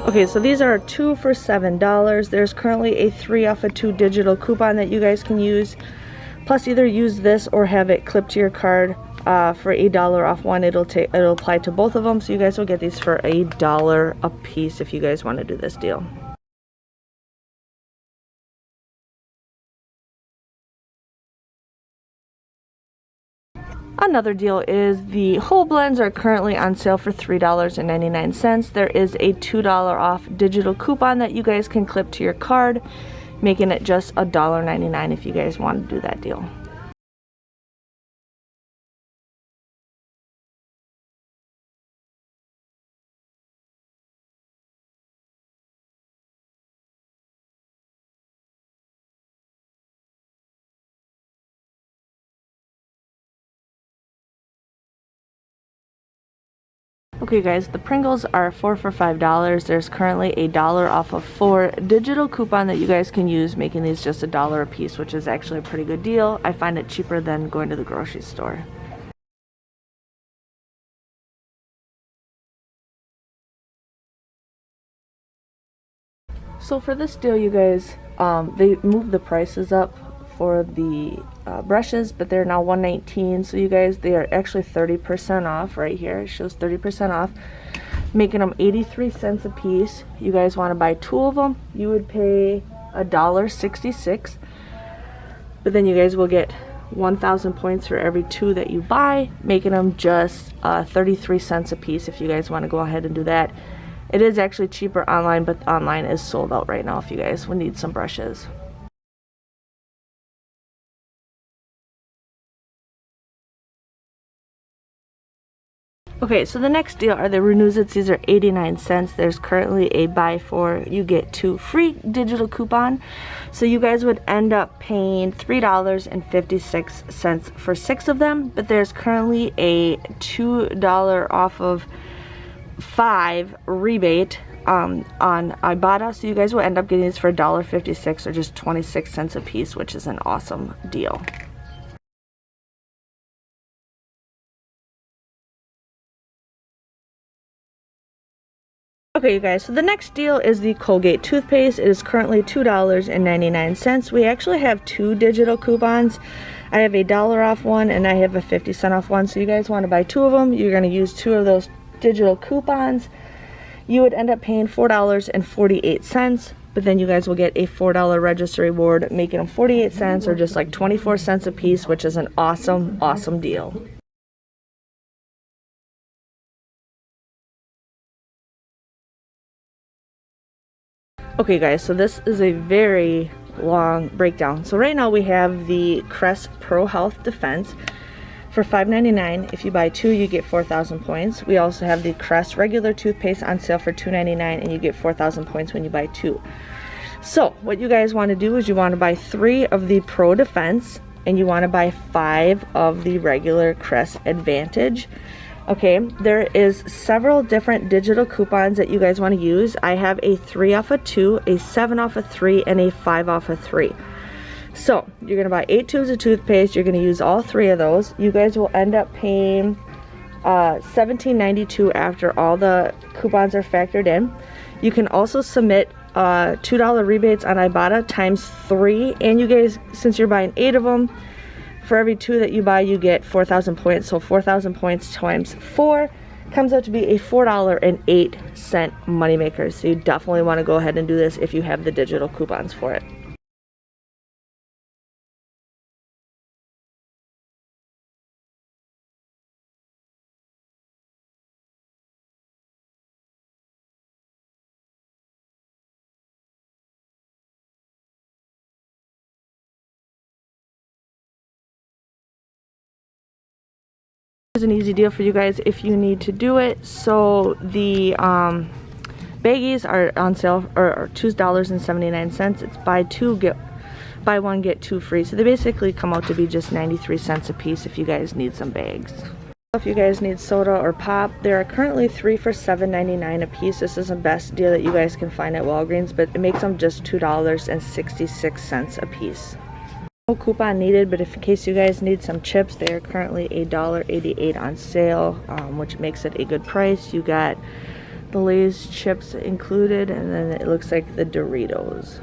Okay, so these are 2 for $7. There's currently a 3 off of 2 digital coupon that you guys can use. Plus, either use this or have it clipped to your card for $1 off one. It'll apply to both of them, so you guys will get these for $1 a piece if you guys want to do this deal. Another deal is the whole blends are currently on sale for $3.99. There is a $2 off digital coupon that you guys can clip to your card, making it just $1.99 if you guys want to do that deal. Okay guys, the Pringles are 4 for $5. There's currently a $1 off of 4 digital coupon that you guys can use, making these just $1 a piece, which is actually a pretty good deal. I find it cheaper than going to the grocery store. So for this deal, you guys, they moved the prices up for the brushes, but they're now $119. So you guys, they are actually 30% off right here. It shows 30% off, making them 83 cents a piece. You guys want to buy 2 of them, you would pay $1.66, but then you guys will get 1,000 points for every 2 that you buy, making them just 33 cents a piece if you guys want to go ahead and do that. It is actually cheaper online, but online is sold out right now if you guys would need some brushes. Okay, so the next deal are the Renewzits. These are 89 cents. There's currently a buy 4, you get 2 free digital coupon. So you guys would end up paying $3.56 for 6 of them, but there's currently a $2 off of 5 rebate on Ibotta. So you guys will end up getting these for $1.56 or just 26 cents a piece, which is an awesome deal. Okay, you guys, so the next deal is the Colgate toothpaste. It is currently $2.99. We actually have 2 digital coupons. I have a $1 off one and I have a 50-cent off one. So you guys want to buy 2 of them. You're going to use 2 of those digital coupons. You would end up paying $4.48, but then you guys will get a $4 register reward, making them 48 cents or just like 24 cents a piece, which is an awesome, awesome deal. Okay guys, so this is a very long breakdown. So right now we have the Crest Pro Health Defense for $5.99. If you buy 2, you get 4,000 points. We also have the Crest regular toothpaste on sale for $2.99, and you get 4,000 points when you buy 2. So what you guys want to do is you want to buy 3 of the Pro Defense, and you want to buy 5 of the regular Crest Advantage. Okay, there is several different digital coupons that you guys want to use. I have a 3 off of 2, a 7 off of 3, and a 5 off of 3. So you're going to buy 8 tubes of toothpaste. You're going to use all 3 of those. You guys will end up paying $17.92 after all the coupons are factored in. You can also submit $2 rebates on Ibotta times 3, and you guys, since you're buying 8 of them, for every 2 that you buy, you get 4,000 points. So 4,000 points times 4 comes out to be a $4.08 moneymaker. So you definitely want to go ahead and do this if you have the digital coupons for it. Is an easy deal for you guys if you need to do it. So the baggies are on sale or $2.79. It's buy 1 get 2 free. So they basically come out to be just 93 cents a piece if you guys need some bags. If you guys need soda or pop, there are currently 3 for $7.99 a piece. This is the best deal that you guys can find at Walgreens, but it makes them just $2.66 a piece. No coupon needed, but if in case you guys need some chips, they are currently $1.88 on sale, which makes it a good price. You got the Lay's chips included, and then it looks like the Doritos.